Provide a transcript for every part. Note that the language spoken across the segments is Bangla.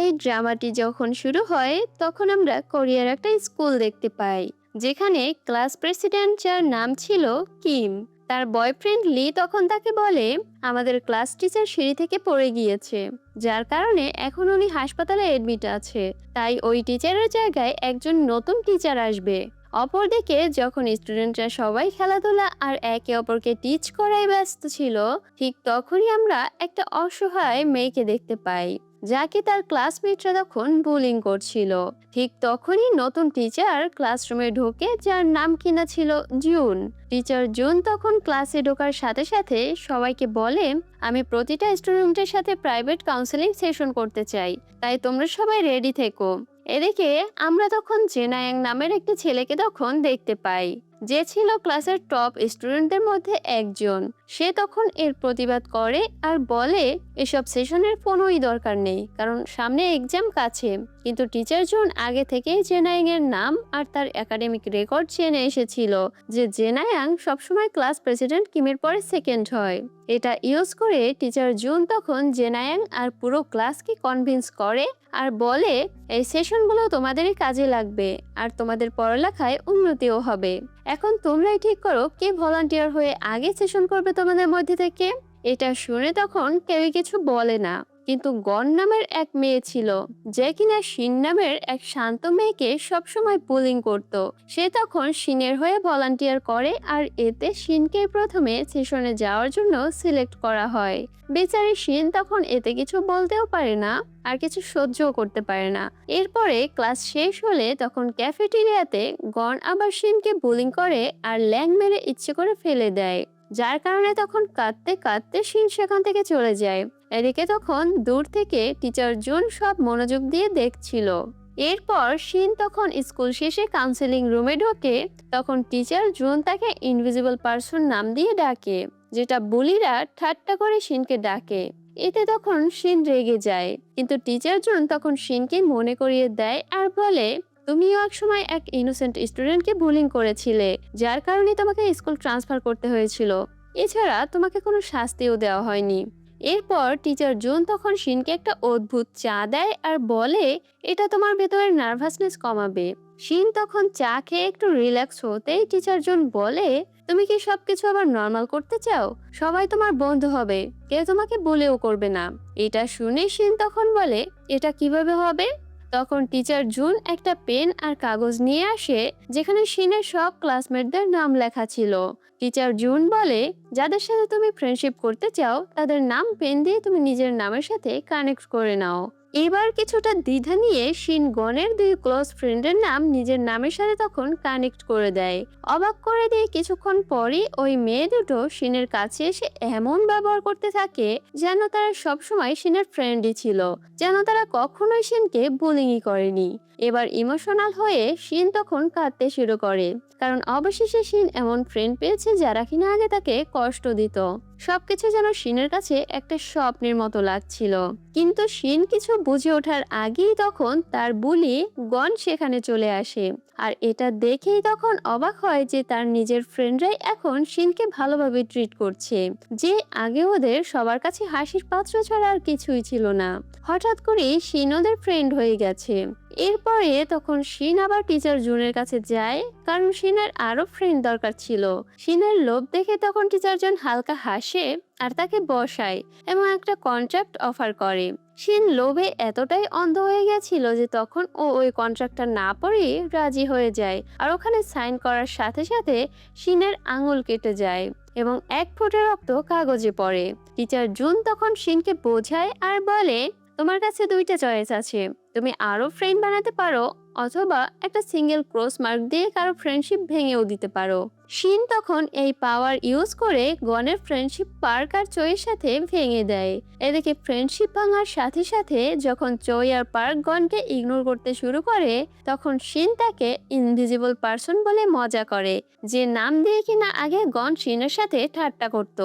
এই ড্রামাটি যখন শুরু হয় তখন আমরা কোরিয়ার একটা স্কুল দেখতে পাই, যেখানে ক্লাস প্রেসিডেন্ট যার নাম ছিল কিম, তার বয়ফ্রেন্ড লি তখন তাকে বলে আমাদের ক্লাস টিচার সিঁড়ি থেকে পড়ে গিয়েছে, যার কারণে এখন উনি হাসপাতালে এডমিট আছে। তাই ওই টিচারের জায়গায় একজন নতুন টিচার আসবে। অপরদিকে যখন স্টুডেন্টরা সবাই খেলাধুলা আর একে অপরকে টিচ করায় ব্যস্ত ছিল, ঠিক তখনই আমরা একটা অসহায় মেয়েকে দেখতে পাই, যাকে তার ক্লাসমেটরা তখন বুলিং করছিল। ঠিক তখনই নতুন টিচার ক্লাসরুমে ঢোকে, যার নাম কিনা ছিল জুন। টিচার জুন তখন ক্লাসে ঢোকার সাথে সাথে সবাইকে বলে আমি প্রতিটা স্টুডেন্টের সাথে প্রাইভেট কাউন্সেলিং সেশন করতে চাই, তাই তোমরা সবাই রেডি থেকো। এদিকে আমরা তখন জেনায়াং নামের একটি ছেলেকে তখন দেখতে পাই, যে ছিল ক্লাসের টপ স্টুডেন্টদের মধ্যে একজন। সে তখন এর প্রতিবাদ করে আর বলে এসব সেশনের কোনোই দরকার নেই, কারণ সামনে এক্সাম কাছে। কিন্তু টিচার জুন আগে থেকেই জেনায়াং এর নাম আর তার একাডেমিক রেকর্ড জেনে এসেছিল যে জেনায়াং সবসময় ক্লাস প্রেসিডেন্ট কিমের পরে সেকেন্ড হয়। এটা ইউজ করে টিচার জুন তখন জেনায়াং আর পুরো ক্লাসকে কনভিন্স করে আর বলে এই সেশনগুলো তোমাদেরই কাজে লাগবে আর তোমাদের পড়ালেখায় উন্নতিও হবে। এখন তোমরাই ঠিক করো কে ভলান্টিয়ার হয়ে আগে সেশন করবে তোমাদের মধ্যে থেকে। এটা শুনে তখন কেউই কিছু বলে না, কিন্তু গন নামের এক মেয়ে ছিল, যে কিনা শিন নামের এক শান্ত মেয়েকে সবসময় পুলিং করত। সে তখন শিনের হয়ে ভলান্টিয়ার করে আর এতে শিনকে প্রথমে সেশনে যাওয়ার জন্য সিলেক্ট করা হয়। বেচারি শিন তখন এতে কিছু বলতেও পারে না আর কিছু সহ্যও করতে পারে না। এরপরে ক্লাস শেষ হলে তখন ক্যাফেটেরিয়াতে গন আবার শিনকে বুলিং করে আর ল্যাং মেরে ইচ্ছে করে ফেলে দেয়, যার কারণে তখন কাঁদতে কাঁদতে শিন সেখান থেকে চলে যায়। এদিকে তখন দূর থেকে টিচার জুন সব মনোযোগ দিয়ে দেখছিল। এরপর শিন তখন স্কুল শেষে কাউন্সেলিং রুমে ঢোকে, তখন টিচার জুন তাকে ইনভিজিবল পারসন নাম দিয়ে ডাকে, যেটা বুলিরা ঠাট্টা করে শিনকে ডাকে। এতে তখন শিন রেগে যায়, কিন্তু টিচার জুন তখন শিনকে মনে করিয়ে দেয় আর বলে তুমিও একসময় এক ইনোসেন্ট স্টুডেন্টকে বুলিং করেছিলে, যার কারণে তোমাকে স্কুল ট্রান্সফার করতে হয়েছিল। এছাড়া তোমাকে কোনো শাস্তিও দেওয়া হয়নি। এরপর টিচার জুন তখন শিনকে একটা অদ্ভুত চা দেয় আর বলে এটা তোমার ভেতরের নার্ভাসনেস কমাবে। শিন তখন চা খেয়ে একটু রিল্যাক্স হতেই টিচার জুন বলে তুমি কি সবকিছু আবার নর্মাল করতে চাও? সবাই তোমার বন্ধু হবে, কেউ তোমাকে বলেও করবে না। এটা শুনে শিন তখন বলে এটা কিভাবে হবে? তখন টিচার জুন একটা পেন আর কাগজ নিয়ে আসে, যেখানে শিনের সব ক্লাসমেটদের নাম লেখা ছিল। টিচার জুন বলে যাদের সাথে তুমি ফ্রেন্ডশিপ করতে চাও তাদের নাম পেন দিয়ে তুমি নিজের নামের সাথে কানেক্ট করে নাও। এবার কিছুটা দ্বিধা নিয়ে শিন গনের দুই ক্লোজ ফ্রেন্ডের নাম নিজের নামের সাথে তখন কানেক্ট করে দেয়। অবাক করে দিয়ে কিছুক্ষণ পরই ওই মেয়ে দুটো শিনের কাছে এসে এমন ব্যবহার করতে থাকে যেন তারা সবসময় শিনের ফ্রেন্ডই ছিল, যেন তারা কখনোই শিনকে বুলিংই করেনি। এবার ইমোশনাল হয়ে শিন তখন কাঁদতে শুরু করে, কারণ অবশেষে শিন এমন ফ্রেন্ড পেয়েছে যারা কিনা আগে তাকে কষ্ট দিত। সবকিছু যেন শিনের কাছে একটা স্বপ্নের মতো লাগছিল। কিন্তু শিন কিছু বুঝে ওঠার আগেই তখন তার বুলি গন সেখানে চলে আসে, আর এটা দেখেই তখন অবাক হয় যে তার নিজের ফ্রেন্ডরাই এখন শিনকে ভালোভাবে ট্রিট করছে, যে আগে ওদের সবার কাছে হাসির পাত্র ছাড়া আর কিছুই ছিল না। হঠাৎ করে শিন ওদের ফ্রেন্ড হয়ে গেছে। এরপরে তখন শিন আবার টিচার জুনের কাছে যায়, কারণ শিনের আরো ফ্রেন্ড দরকার ছিল। শিনের লোভ দেখে তখন টিচার জন হালকা হাসে আর তাকে বসায় এবং একটা কন্ট্রাক্ট অফার করে। শিন লোভে এতটাই অন্ধ হয়ে গেছিল যে তখন ও ওই কন্ট্রাক্টটা না পড়েই রাজি হয়ে যায়, আর ওখানে সাইন করার সাথে সাথে শিনের আঙুল কেটে যায় এবং এক ফোঁটা রক্ত কাগজে পড়ে। টিচার জুন তখন শিনকে বোঝায় আর বলে তোমার কাছে দুইটা চয়েস আছে, তুমি আরো ফ্রেন্ড বানাতে পারো অথবা একটা সিঙ্গেল ক্রস মার্ক দিয়ে কারো ফ্রেন্ডশিপ ভেঙেও দিতে পারো। শিন তখন এই পাওয়ার ইউজ করে গনের ফ্রেন্ডশিপ পার্ক আর চোয়ের সাথে ভেঙে দেয়। এদিকে ফ্রেন্ডশিপ ভাঙার সাথে সাথে যখন চোই আর পার্ক গনকে ইগনোর করতে শুরু করে, তখন শিন তাকে ইনভিজিবল পারসন বলে মজা করে, যে নাম দিয়ে কিনা আগে গন শিনের সাথে ঠাট্টা করত।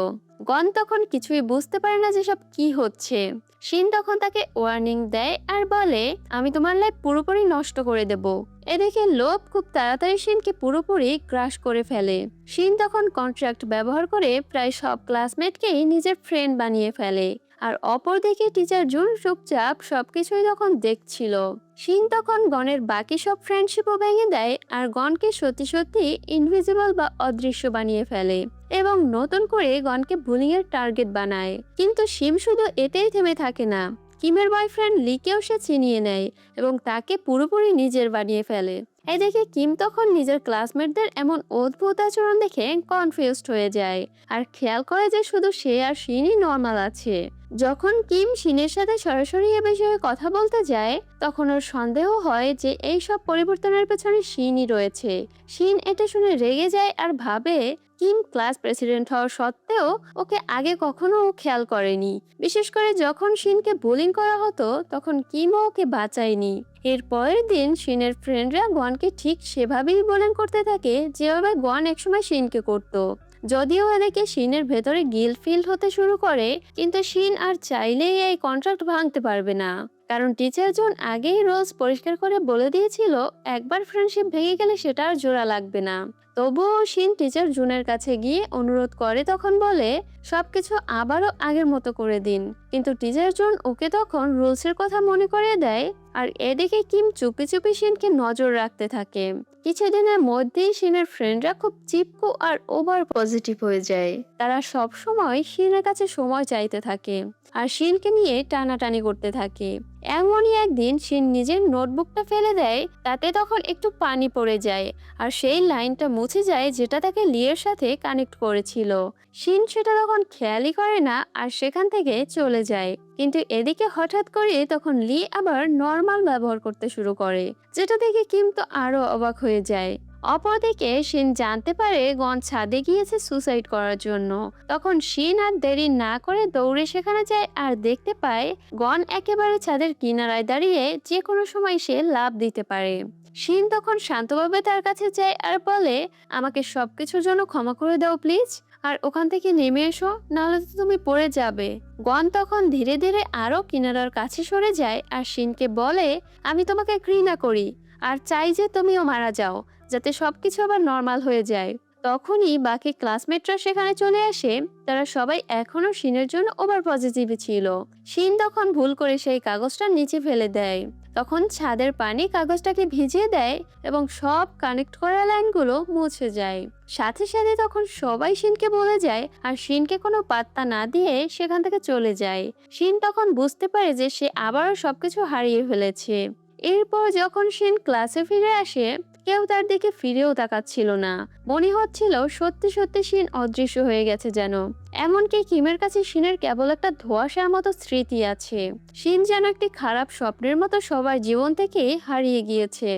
গন তখন কিছুই বুঝতে পারে না যে সব কি হচ্ছে। শিন তখন তাকে ওয়ার্নিং দেয় আর বলে আমি তোমার লাইফ পুরোপুরি নষ্ট করে দেব। এদিকে লোভ খুব তাড়াতাড়ি শিনকে পুরোপুরি ক্রাশ করে ফেলে। শিন তখন কন্ট্রাক্ট ব্যবহার করে প্রায় সব ক্লাসমেটকেই নিজের ফ্রেন্ড বানিয়ে ফেলে, আর অপরদিকে টিচার জুন চুপচাপ সবকিছুই তখন দেখছিল। শিন তখন গনের বাকি সব ফ্রেন্ডশিপও ভেঙে দেয় আর গনকে সত্যি সত্যি ইনভিজিবল বা অদৃশ্য বানিয়ে ফেলে এবং নতুন করে গনকে বুলিং এর টার্গেট বানায়। কিন্তু শিম শুধু এতেই থেমে থাকে না, কিমের বয়ফ্রেন্ড লিকেও সে ছিনিয়ে নেয় এবং তাকে পুরোপুরি নিজের বানিয়ে ফেলে। এদিকে কিম তখন নিজের ক্লাসমেটদের এমন অদ্ভুত আচরণ দেখে কনফিউজড হয়ে যায় আর খেয়াল করে যে শুধু সে আর শিনই নর্মাল আছে। যখন কিম শিনের সাথে সরাসরি এ বিষয়ে কথা বলতে যায় তখন ওর সন্দেহ হয় যে এই সব পরিবর্তনের পেছনে শিনই রয়েছে। শিন এটা শুনে রেগে যায় আর ভাবে কিম ক্লাস প্রেসিডেন্ট হওয়ার সত্ত্বেও ওকে আগে কখনো ও খেয়াল করেনি। বিশেষ করে যখন শিনকে বুলিং করা হতো তখন কিমও ওকে বাঁচায়নি। এর পরের দিন শিনের ফ্রেন্ডরা গনকে ঠিক সেভাবেই বুলিং করতে থাকে যেভাবে গন একসময় শিনকে করত। যদিও এদিকে শিনের ভেতরে গিল্ট ফিল হতে শুরু করে, কিন্তু শিন আর চাইলেই এই কন্ট্রাক্ট ভাঙতে পারবে না, কারণ টিচার জন আগেই রোজ পরিষ্কার করে বলে দিয়েছিল একবার ফ্রেন্ডশিপ ভেঙে গেলে সেটা আর জোড়া লাগবে না। তবুও শিন টিচার জুনের কাছে গিয়ে অনুরোধ করে, তখন বলে সবকিছু আবারও আগের মতো করে দিন। কিন্তু টিচার জন ওকে তখন রুলসের কথা মনে করিয়ে দেয়। আর এদিকে কিম চুপি চুপি শিনকে নজর রাখতে থাকে। কিছুদিনের মধ্যেই শিনের ফ্রেন্ডরা খুব চিপকু আর ওভার পজিটিভ হয়ে যায়। তারা সব সময় শিনের কাছে সময় চাইতে থাকে আর শিনকে নিয়ে টানাটানি করতে থাকে। এমনই একদিন শিন নিজের নোটবুকটা ফেলে দেয়, তাতে তখন একটু পানি পড়ে যায় আর সেই লাইনটা মুছে যায় যেটা তাকে লিয়ের সাথে কানেক্ট করেছিল। শিন সেটা তখন খেয়ালই করে না আর সেখান থেকে চলে যায়। কিন্তু এদিকে হঠাৎ করে তখন লি আবার নর্মাল ব্যবহার করতে শুরু করে, যেটা দেখে কিম তো আরো অবাক হয়ে যায়। অপরদিকে শিন জানতে পারে গন ছাদে গিয়েছে সুসাইড করার জন্য। তখন শিন আর দেরি না করে দৌড়ে সেখানে যায় আর দেখতে পায় গন একেবারে ছাদের কিনারায় দাঁড়িয়ে যে কোনো সময় সে লাফ দিতে পারে। শিন তখন শান্তভাবে তার কাছে যায় আর বলে, আমাকে সবকিছুর জন্য ক্ষমা করে দাও প্লিজ, আর ওখান থেকে নেমে এসো, নাহলে তো তুমি পড়ে যাবে। গন তখন ধীরে ধীরে আরো কিনারার কাছে সরে যায় আর শিনকে বলে, আমি তোমাকে ঘৃণা করি আর চাই যে তুমিও মারা যাও, যাতে সবকিছু আবার নর্মাল হয়ে যায়। তখনই বাকি ক্লাসমেটরা সেখানে চলে আসে। তারা সবাই এখনো শিনের জন্য ওভার পজিটিভ ছিল। শিন তখন ভুল করে সেই কাগজটা নিচে ফেলে দেয়। তখন ছাদের পানি কাগজটাকে ভিজিয়ে দেয় এবং সব কানেক্ট করা লাইনগুলো মুছে যায়। সাথে সাথে তখন সবাই শিনকে বলে যায় আর শিনকে কোনো পাত্তা না দিয়ে সেখান থেকে চলে যায়। শিন তখন বুঝতে পারে যে সে আবারও সবকিছু হারিয়ে ফেলেছে। এরপর যখন শিন ক্লাসে ফিরে আসে কেউ তার দিকে ফিরেও তাকাচ্ছিল না। মনে হচ্ছিল সত্যি সত্যি শিন অদৃশ্য হয়ে গেছে যেন। এমনকি কিমের কাছে শিনের কেবল একটা ধোঁয়াশার মতো স্মৃতি আছে। শিন যেন একটি খারাপ স্বপ্নের মতো সবার জীবন থেকে হারিয়ে গিয়েছে।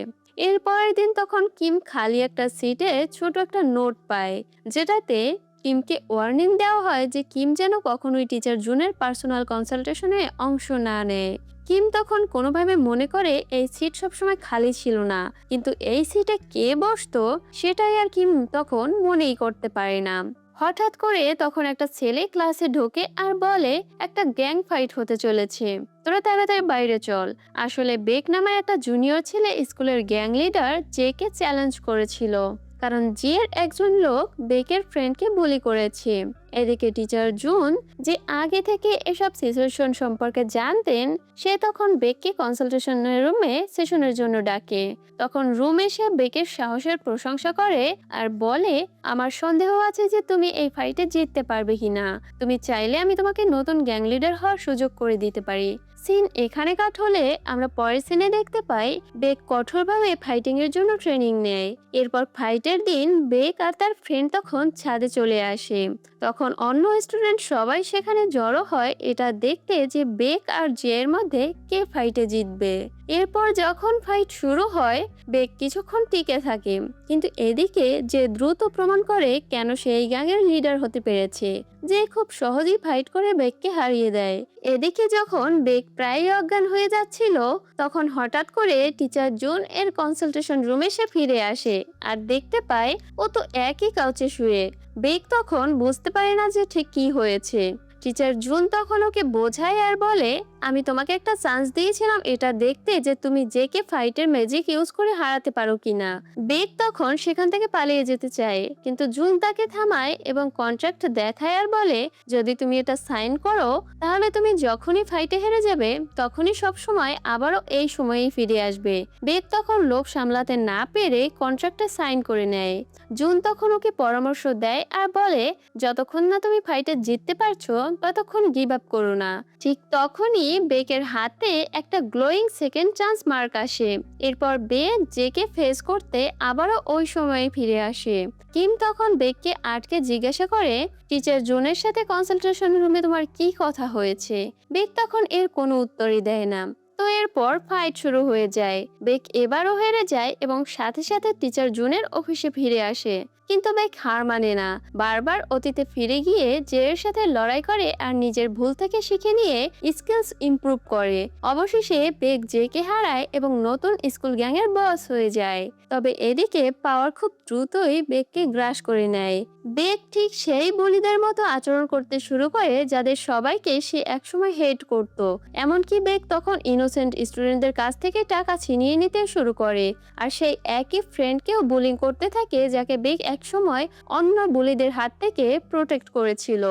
এর পরের দিন তখন কিম খালি একটা সিটে ছোট একটা নোট পায়, যেটাতে কিমকে ওয়ার্নিং দেওয়া হয় যে কিম যেন কখনোই টিচার জুনের পার্সোনাল কনসালটেশনে অংশ না নেয়। কিম তখন কোনোভাবে মনে করে এই সিট সবসময় খালি ছিল না, কিন্তু এই সিটে কে বসতো সেটাই আর কিম তখন মনেই করতে পারে না। হঠাৎ করে তখন একটা ছেলে ক্লাসে ঢোকে আর বলে, একটা গ্যাং ফাইট হতে চলেছে, তোরা তাড়াতাড়ি বাইরে চল। আসলে বেক নামে একটা জুনিয়র ছেলে স্কুলের গ্যাং লিডার জেকে চ্যালেঞ্জ করেছিল, কারণ জিয়ের একজন লোক বেকের ফ্রেন্ডকে বুলি করেছে। এদিকে টিচার জুন, যে আগে থেকে এসব সিচুয়েশন সম্পর্কে জানতেন, সে তখন বেককে কনসালটেশনের রুমে সেশনের জন্য ডাকে। তখন রুমে সে বেকের সাহসের প্রশংসা করে আর বলে, আমার সন্দেহ আছে যে তুমি এই ফাইটে জিততে পারবে কিনা। তুমি চাইলে আমি তোমাকে নতুন গ্যাং লিডার হওয়ার সুযোগ করে দিতে পারি। সিন এখানে কাট হলে আমরা পরের সিনে দেখতে পাই বেক কঠোরভাবে ফাইটিং এর জন্য ট্রেনিং নেয়। এরপর ফাইটের দিন বেক আর তার ফ্রেন্ড তখন ছাদে চলে আসে। তখন অন্য স্টুডেন্ট সবাই সেখানে জড়ো হয় এটা দেখতে যে বেক আর জের মধ্যে কে ফাইটে জিতবে। এরপর যখন ফাইট শুরু হয় বেক কিছুক্ষণ টিকে থাকে, কিন্তু এদিকে যে দ্রুত প্রমাণ করে কেন সে এই গ্যাংয়ের লিডার হতে পেরেছে, যে খুব সহজেই ফাইট করে বেককে হারিয়ে দেয়। এদিকে যখন বেক প্রায় অজ্ঞান হয়ে যাচ্ছিল তখন হঠাৎ করে টিচার জুন এর কনসালটেশন রুমে সে ফিরে আসে আর দেখতে পায় ও তো একই কাউচে শুয়ে। বেক তখন বুঝতে পারে না যে ঠিক কি হয়েছে। টিচার জুন তখন ওকে বোঝায় আর বলে, আমি তোমাকে একটা চান্স দিয়েছিলাম এটা দেখতে যে তুমি জেকে ফাইটের ম্যাজিক ইউজ করে হারাতে পারো কিনা। বেক তখন সেখান থেকে পালিয়ে যেতে চায়, কিন্তু জুন তাকে থামায় এবং কন্ট্রাক্ট দেখায় আর বলে, যদি তুমি এটা সাইন করো তাহলে তুমি যখনই ফাইটে হেরে যাবে তখনই সব সময় আবারও এই সময়েই ফিরে আসবে। বেক তখন লোভ সামলাতে না পেরে কন্ট্রাক্টটা সাইন করে নেয়। জুন তখন ওকে পরামর্শ দেয় আর বলে, যতক্ষণ না তুমি ফাইটে জিততে পারছো ততক্ষণ গিভ আপ করো না। ঠিক তখনই বেকের হাতে একটা গ্লোয়িং সেকেন্ড চান্স মার্ক আসে। এরপর বেক জেকে ফেস করতে আবারও ওই সময়ে ফিরে আসে। কিম তখন বেককে আটকে জিজ্ঞাসা করে, টিচার জুনের সাথে কনসালটেশন রুমে তোমার কি কথা হয়েছে? বেক তখন এর কোনো উত্তরই দেয় না। তো এরপর ফাইট শুরু হয়ে যায়। বেক এবারও হেরে যায় এবং সাথে সাথে টিচার জুনের অফিসে ফিরে আসে। কিন্তু বেক হার মানে না, বারবার অতীতে ফিরে গিয়ে জের সাথে লড়াই করে আর নিজের ভুল থেকে শিখে নিয়ে স্কিলস ইমপ্রুভ করে। অবশেষে বেক জেকে হারায় এবং নতুন স্কুল গ্যাংয়ের বস হয়ে যায়। তবে এদিকে পাওয়ার খুব দ্রুতই বেককে গ্রাস করে নেয়। বেক ঠিক সেই বুলিদের মতো আচরণ করতে শুরু করে যাদের সবাইকে সে একসময় হেট করত। এমনকি বেক তখন ইনোসেন্ট স্টুডেন্টদের কাছ থেকে টাকা ছিনিয়ে নিতে শুরু করে আর সেই একই ফ্রেন্ডকেও বুলিং করতে থাকে যাকে বেক একসময় অন্য বুলিদের হাত থেকে প্রোটেক্ট করেছিল।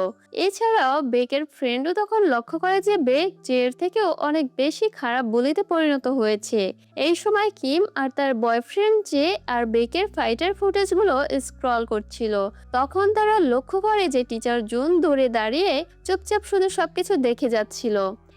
এছাড়াও বেকের ফ্রেন্ডও তখন লক্ষ্য করে যে বেক জের থেকেও অনেক বেশি খারাপ বুলিতে পরিণত হয়েছে। এই সময় কিম আর তার boyfriend J R বেকের fighter ফুটেজগুলো scroll করছিল। তখন তারা লক্ষ্য করে যে টিচার জুন দূরে দাঁড়িয়ে চুপচাপ শুধু সবকিছু দেখে যাচ্ছিল।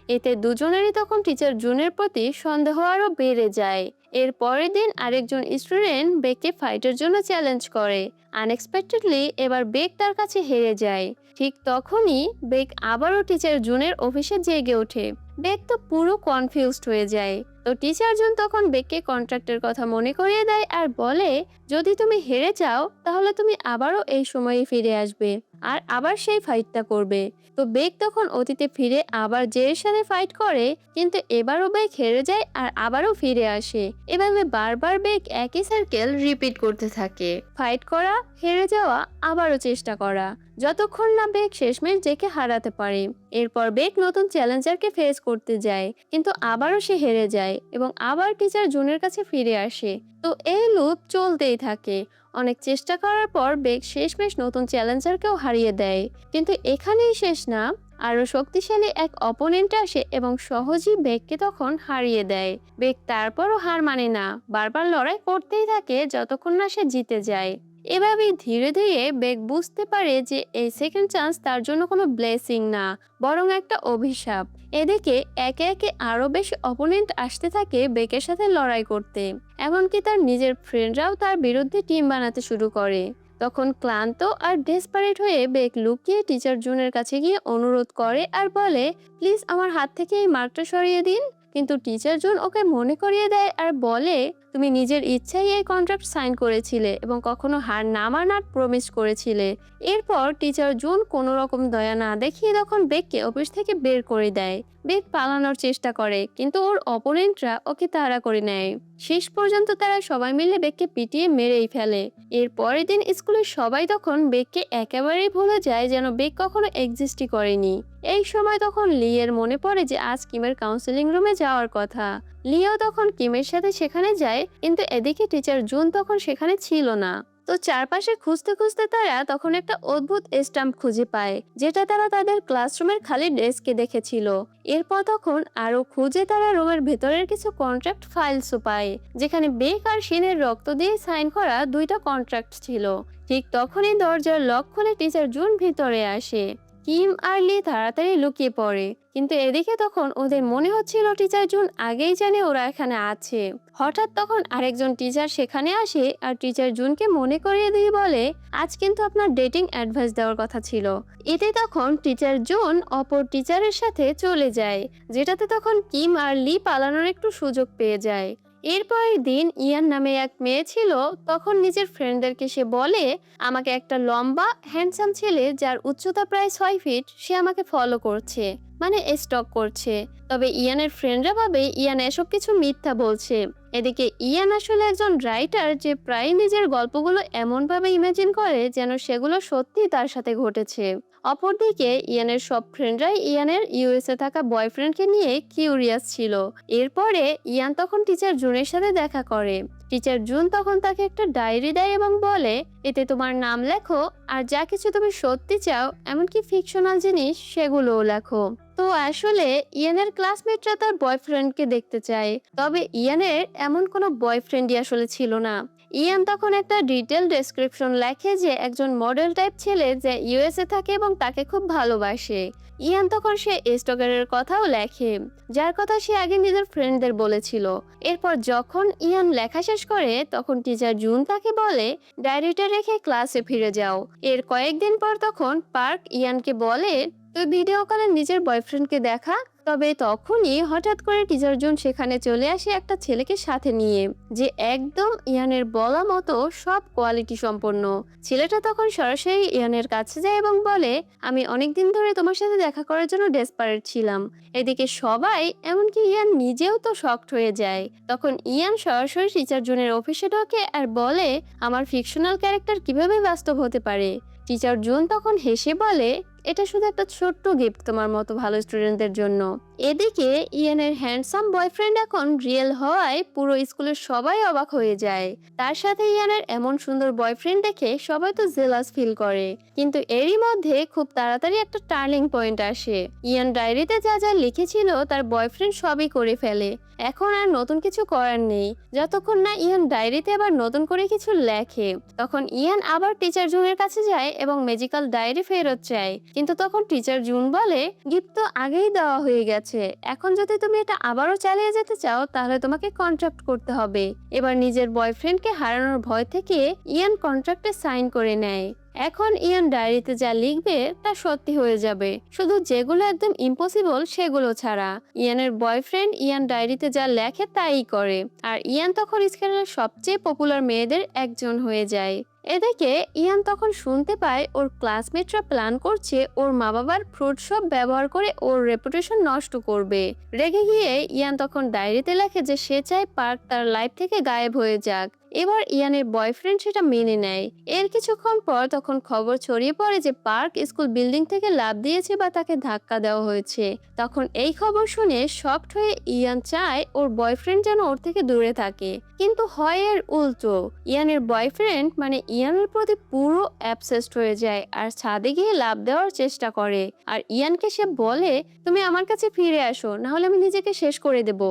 এতে দুজনেরই তখন টিচার জুনের প্রতি সন্দেহ আরো বেড়ে যায়। এর পরের দিন আরেকজন স্টুডেন্ট বেককে ফাইটের জন্য চ্যালেঞ্জ করে। আনএক্সপেক্টেডলি এবার বেক তার কাছে হেরে যায়। ঠিক তখনই বেক আবারও টিচার জুনের অফিসে জেগে ওঠে। বেক তো পুরো কনফিউজড হয়ে যায়। তো টিচার জুন তখন বেককে কন্ট্রাক্টের কথা মনে করিয়ে দেয় আর বলে, যদি তুমি হেরে যাও তাহলে তুমি আবারও এই সময়ে ফিরে আসবে আর আবার সেই ফাইটটা করবে। তো বেক তখন অতীতে ফিরে আবার জের সাথে ফাইট করে, কিন্তু এবারও বেক হেরে যায় আর আবারও ফিরে আসে। এভাবে বারবার বেক একই সার্কেল রিপিট করতে থাকে, ফাইট করা, হেরে যাওয়া, আবারও চেষ্টা করা, যতক্ষণ না বেক শেষমেশ জেকে হারাতে পারে। এরপর বেক নতুন চ্যালেঞ্জারকে ফেস করতে যায়, কিন্তু আবারও সে হেরে যায় এবং আবার টিচার জুনের কাছে ফিরে আসে। তো এই লুপ চলতেই থাকে। অনেক চেষ্টা করার পর বেক শেষমেশ নতুন চ্যালেঞ্জারকেও হারিয়ে দেয়। কিন্তু এখানেই শেষ না, আরো শক্তিশালী এক অপোনেন্ট আসে এবং সহজেই বেককে তখন হারিয়ে দেয়। বেক তারপরও হার মানে না, বারবার লড়াই করতেই থাকে যতক্ষণ না সে জিতে যায়। এভাবেই ধীরে ধীরে বেক বুঝতে পারে যে এই সেকেন্ড চান্স তার জন্য কোনো ব্লেসিং না, বরং একটা অভিশাপ। এদিকে একে একে আরো বেশি অপোনেন্ট আসতে থাকে বেকের সাথে লড়াই করতে। এমনকি তার নিজের ফ্রেন্ডরাও তার বিরুদ্ধে টিম বানাতে শুরু করে। তখন ক্লান্ত আর ডেসপারেট হয়ে বেক লুকিয়ে টিচার জুনের কাছে গিয়ে অনুরোধ করে আর বলে, প্লিজ আমার হাত থেকে এই মার্কটা সরিয়ে দিন। কিন্তু টিচার জুন ওকে মনে করিয়ে দেয় আর বলে, তুমি নিজের ইচ্ছাই এই কন্ট্রাক্ট সাইন করেছিলে এবং কখনো হার না মানার প্রমিস করেছিলে। এরপর টিচার জুন কোনো রকম দয়া না দেখিয়ে তখন বেককে অফিস থেকে বের করে দেয়। বেক পালানোর চেষ্টা করে, কিন্তু ওর অপোনেন্টরা ওকে তাড়া করে নেয়। শেষ পর্যন্ত তারা সবাই মিলে বেককে পিটিয়ে মেরেই ফেলে। এর পরের দিন স্কুলের সবাই তখন বেককে একেবারেই ভুলে যায়, যেন বেক কখনো এক্সিস্টই করেনি। এই সময় তখন লি এর মনে পড়ে যে আজ কিমের কাউন্সিলিং রুমে যাওয়ার কথা। লিও তখন কিমের সাথে সেখানে যায়, কিন্তু এদিকে টিচার জুন তখন সেখানে ছিল না। তো চারপাশে খুঁজতে খুঁজতে তারা তখন একটা অদ্ভুত স্ট্যাম্প খুঁজে পায়, যেটা তারা তাদের ক্লাসরুমের খালি ডেস্কে দেখেছিল। এরপর তখন আরো খুঁজে তারা রুমের ভেতরের কিছু কন্ট্রাক্ট ফাইলসও পায়, যেখানে বেক আর শিনের রক্ত দিয়ে সাইন করা দুইটা কন্ট্রাক্ট ছিল। ঠিক তখনই দরজার লক খুলে টিচার জুন ভিতরে আসে। কিম আর লি তাড়াতাড়ি লুকিয়ে পড়ে, কিন্তু এদিকে তখন ওদের মনে হচ্ছিল টিচার জুন আগেই জানে ওরা এখানে আছে। হঠাৎ তখন আরেকজন টিচার সেখানে আসে আর টিচার জুনকে মনে করিয়ে দিয়ে বলে, আজ কিন্তু আপনার ডেটিং অ্যাডভাইস দেওয়ার কথা ছিল। এতে তখন টিচার জুন অপর টিচারের সাথে চলে যায়, যেটাতে তখন কিম আর লি পালানোর একটু সুযোগ পেয়ে যায়। এরপরের দিন ইয়ান নামে এক মেয়ে ছিল। তখন নিজের ফ্রেন্ডদেরকে সে বলে, আমাকে একটা লম্বা হ্যান্ডসাম ছেলে যার উচ্চতা প্রায় 6 ফিট সে আমাকে ফলো করছে, মানে স্টক করছে। তবে ইয়ানের ফ্রেন্ডরা ভাবে ইয়ান এসব কিছু মিথ্যা বলছে। এদিকে ইয়ান আসলে একজন রাইটার যে প্রায় নিজের গল্পগুলো এমনভাবে ইমাজিন করে যেন সেগুলো সত্যি তার সাথে ঘটেছে। অপরদিকে ইয়ানের সব ফ্রেন্ডরাই ইয়ানের ইউএসএ থাকা বয়ফ্রেন্ডকে নিয়ে কিউরিয়াস ছিল। এরপরে ইয়ান তখন টিচার জুনের সাথে দেখা করে। টিচার জুন তখন তাকে একটা ডায়েরি দেয় এবং বলে, এতে তোমার নাম লেখো আর যা কিছু তুমি সত্যি চাও, এমনকি ফিকশনাল জিনিস, সেগুলোও লেখো। তো আসলে ইয়ানের ক্লাসমেটরা তার বয়ফ্রেন্ডকে দেখতে চায়, তবে ইয়ানের এমন কোনো বয়ফ্রেন্ডই আসলে ছিল না। ইয়ান তখন একটা ডিটেল ডেসক্রিপশন লেখে যে একজন মডেল টাইপ ছেলে যে ইউএসএ থাকে এবং তাকে খুব ভালোবাসে। ইয়ান তখন সে স্টকারের কথাও লেখে, যার কথা সে আগে নিজের ফ্রেন্ডদের বলেছিল। এরপর যখন ইয়ান লেখা শেষ করে তখন টিচার জুন তাকে বলে, ডায়েরিটা রেখে ক্লাসে ফিরে যাও। এর কয়েকদিন পর তখন পার্ক ইয়ানকে বলে, তুই ভিডিও কলে নিজের বয়ফ্রেন্ডকে দেখা। তবে তখনই হঠাৎ করে টিচার জুন সেখানে চলে আসে একটা ছেলেকে সাথে নিয়ে, যে একদম ইয়ানের বলা মতো সব কোয়ালিটি সম্পন্ন। ছেলেটা তখন সরাসরি ইয়ানের কাছে যায় এবং বলে, আমি অনেকদিন ধরে তোমার সাথে দেখা করার জন্য ডেসপারেট ছিলাম। এদিকে সবাই, এমনকি ইয়ান নিজেও তো শকড হয়ে যায়। তখন ইয়ান সরাসরি টিচার জুনের অফিসে ঢোকে আর বলে, আমার ফিকশনাল ক্যারেক্টার কিভাবে বাস্তব হতে পারে। টিচার জুন তখন হেসে বলে, এটা শুধু একটা ছোট্ট গিফট তোমার মতো ভালো স্টুডেন্টদের জন্য। এদিকে ইয়ানের হ্যান্ডসাম বয়ফ্রেন্ড এখন রিয়েল হওয়ায় পুরো স্কুলের সবাই অবাক হয়ে যায়। তার সাথে ইয়ানের এমন সুন্দর বয়ফ্রেন্ড দেখে সবাই তো জেলাস ফিল করে। কিন্তু এরই মধ্যে খুব তাড়াতাড়ি একটা টার্নিং পয়েন্ট আসে। ইয়ান ডায়েরিতে যা যা লিখেছিল তার বয়ফ্রেন্ড সবই করে ফেলে। এখন আর নতুন কিছু করার নেই, যতক্ষণ না ইয়ান ডায়েরিতে আবার নতুন করে কিছু লেখে। তখন ইয়ান আবার টিচার জুনের কাছে যায় এবং ম্যাজিক্যাল ডায়েরি ফেরত চায়। কিন্তু তখন টিচার জুন বলে, গিফট তো আগেই দেওয়া হয়ে গেছে, এখন যদি তুমি এটা আবারও চালিয়ে যেতে চাও তাহলে তোমাকে কন্ট্রাক্ট করতে হবে। এবার নিজের বয়ফ্রেন্ডকে হারানোর ভয় থেকে ইয়ান কন্ট্রাক্টে সাইন করে নেয়। এখন ইয়ান ডায়েরিতে যা লিখবে তা সত্যি হয়ে যাবে, শুধু যেগুলো একদম ইম্পসিবল সেগুলো ছাড়া। ইয়ানের বয়ফ্রেন্ড ইয়ান ডায়েরিতে যা লেখে তাই করে, আর ইয়ান তখন স্কুলের সবচেয়ে পপুলার মেয়েদের একজন হয়ে যায়। এদিকে ইয়ান তখন শুনতে পায় ওর ক্লাসমেটরা প্ল্যান করছে ওর মা বাবার ফ্রুট শপ ব্যবহার করে ওর রেপুটেশন নষ্ট করবে। রেগে গিয়ে ইয়ান তখন ডায়েরিতে লেখে যে সে চায় পার্ক তার লাইফ থেকে গায়েব হয়ে যাক। এবার ইয়ানের বয়ফ্রেন্ড সেটা মেনে নেয়। এর কিছুক্ষণ পর তখন খবর ছড়িয়ে পড়ে যে পার্ক স্কুল বিল্ডিং থেকে লাফ দিয়েছে বা তাকে ধাক্কা দেওয়া হয়েছে। তখন এই খবর শুনে শকড হয়ে ইয়ান চায় ওর বয়ফ্রেন্ড যেন ওর থেকে দূরে থাকে, কিন্তু হয় এর উল্টো। ইয়ানের বয়ফ্রেন্ড মানে ইয়ানের প্রতি পুরো অ্যাবসেসড হয়ে যায় আর ছাদে গিয়ে লাফ দেওয়ার চেষ্টা করে। আর ইয়ানকে সে বলে, তুমি আমার কাছে ফিরে আসো, না হলে আমি নিজেকে শেষ করে দেব।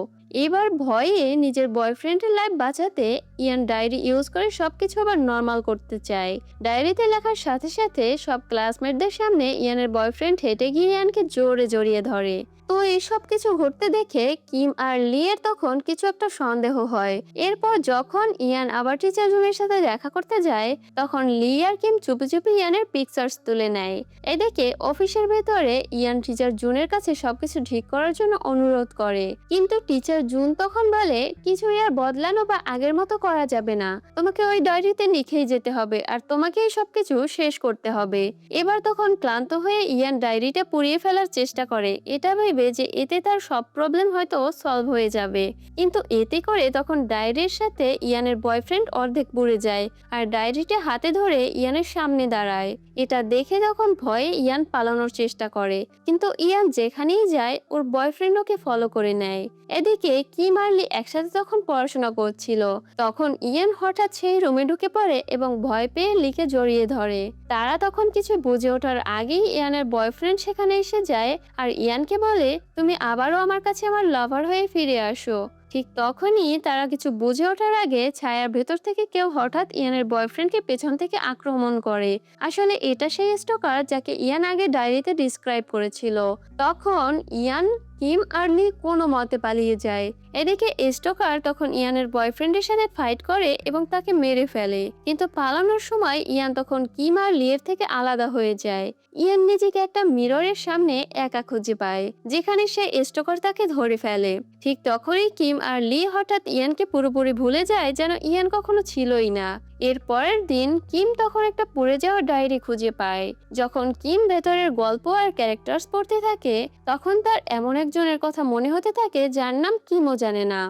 এবার ভয়ে নিজের বয়ফ্রেন্ডের লাইফ বাঁচাতে ইয়ান ডায়েরি ইউজ করে সবকিছু আবার নর্মাল করতে চায়। ডায়েরিতে লেখার সাথে সাথে সব ক্লাসমেটদের সামনে ইয়ানের বয়ফ্রেন্ড হেঁটে গিয়ে ইয়ানকে জোরে জড়িয়ে ধরে। তো এইসব কিছু ঘটতে দেখে কিম আর লিয়ের তখন কিছু একটা সন্দেহ হয়। এরপর যখন ইয়ান আবার টিচার জুনের সাথে দেখা করতে যায় তখন লি আর কিম চুপি চুপি ইয়ানের পিকচার্স তুলে নেয়। এদিকে অফিসের ভেতরে ইয়ান টিচার জুনের কাছে সবকিছু ঠিক করার জন্য অনুরোধ করে, কিন্তু টিচার জুন তখন বলে, কিছুই আর বদলানো বা আগের মতো করা যাবে না, তোমাকে ওই ডায়েরিতে লিখেই যেতে হবে আর তোমাকেই সবকিছু শেষ করতে হবে। এবার তখন ক্লান্ত হয়ে ইয়ান ডায়েরিটা পুড়িয়ে ফেলার চেষ্টা করে, এটা ভেবে যে এতে তার সব প্রবলেম হয়তো সলভ হয়ে যাবে। কিন্তু এতে করে তখন ডায়েরির সাথে ইয়ানের বয়ফ্রেন্ড অর্ধেক পুড়ে যায় আর ডায়েরিটা হাতে ধরে ইয়ানের সামনে দাঁড়ায়। এটা দেখে তখন ভয়ে ইয়ান পালানোর চেষ্টা করে, কিন্তু ইয়ান যেখানেই যায় ওর বয়ফ্রেন্ড ওকে ফলো করে নেয়। এদিকে কিম আর লি একসাথে তখন পড়াশোনা করছিল, তখন ইয়ান হঠাৎ সেই রুমে ঢুকে পড়ে এবং ভয় পেয়ে লিকে জড়িয়ে ধরে। তারা তখন কিছু বুঝে ওঠার আগেই ইয়ানের বয়ফ্রেন্ড সেখানে এসে যায় আর ইয়ানকে বলে, তুমি আবারও আমার কাছে আমার লাভার হয়ে ফিরে আসো। ঠিক তখনই তারা কিছু বুঝে ওঠার আগে ছায়ার ভেতর থেকে কেউ হঠাৎ ইয়ানের বয়ফ্রেন্ডকে পেছন থেকে আক্রমণ করে। আসলে এটা সেই স্টকার যাকে ইয়ান আগে ডায়েরিতে ডিসক্রাইব করেছিল। তখন ইয়ান, কিম আর লি কোনো মতে পালিয়ে যায়। এদিকে স্টকার তখন ইয়ানের বয়ফ্রেন্ডের সাথে ফাইট করে এবং তাকে মেরে ফেলে, কিন্তু পালানোর সময় ইয়ান তখন কিম আর লিয়ের থেকে আলাদা হয়ে যায়। ইয়ান নিজেকে একটা মিররের সামনে একা খুঁজে পায়, যেখানে সে স্টকার তাকে ধরে ফেলে। ঠিক তখনই কিম আর লি হঠাৎ ইয়ানকে পুরোপুরি ভুলে যায়, যেন ইয়ান কখনো ছিলই না। এর পরের দিন কিম তখন একটা পড়ে যাওয়া ডায়েরি খুঁজে পায়। যখন কিম ভেতরের গল্প আর ক্যারেক্টার্স পড়তে থাকে তখন তার এমন একজনের কথা মনে হতে থাকে যার নাম কিমও জানে না।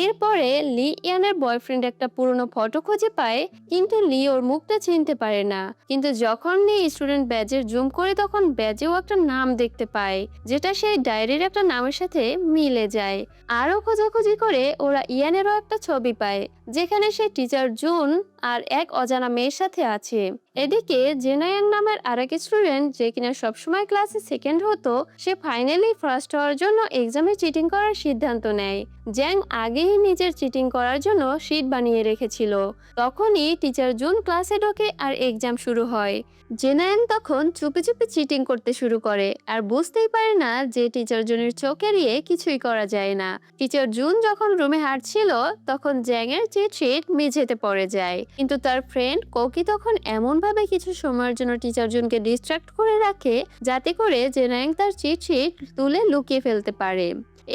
এরপরে লি ইয়ানের বয়ফ্রেন্ড একটা পুরনো ফটো খুঁজে পায়, কিন্তু লি ওর মুখটা চিনতে পারে না। কিন্তু যখন লি স্টুডেন্ট ব্যাজের জুম করে তখন ব্যাজেও একটা নাম দেখতে পায়, যেটা সেই ডায়েরির একটা নামের সাথে মিলে যায়। আরো খোঁজাখুঁজি করে ওরা ইয়ানেরও একটা ছবি পায়, যেখানে সে টিচার জুন আর এক অজানা মেয়ের সাথে আছে। এদিকে জেনায়াং নামের আরেক স্টুডেন্ট, যে কিনা সবসময় ক্লাসে সেকেন্ড হতো, সে ফাইনালি ফার্স্ট হওয়ার জন্য এক্সামে চিটিং করার সিদ্ধান্ত নেয়। জ্যাং আগেই নিজের চিটিং করার জন্য শিট বানিয়ে রেখেছিল। তখনই টিচার জুন ক্লাসে ঢোকে আর এক্সাম শুরু হয়। জেনায়াং তখন চুপি চুপি চিটিং করতে শুরু করে আর বুঝতেই পারে না যে টিচার জুনের চোখ এড়িয়ে কিছুই করা যায় না। টিচার জুন যখন রুমে হাঁটছিল তখন জ্যাং এর চিট শিট মেঝেতে পড়ে যায়, কিন্তু তার ফ্রেন্ড কোকি তখন এমন ভাবে কিছু সময়ের জন্য টিচার জুনকে ডিস্ট্রাক্ট করে রাখে, যাতে করে জেনায়াং তার চিট শিট তুলে লুকিয়ে ফেলতে পারে।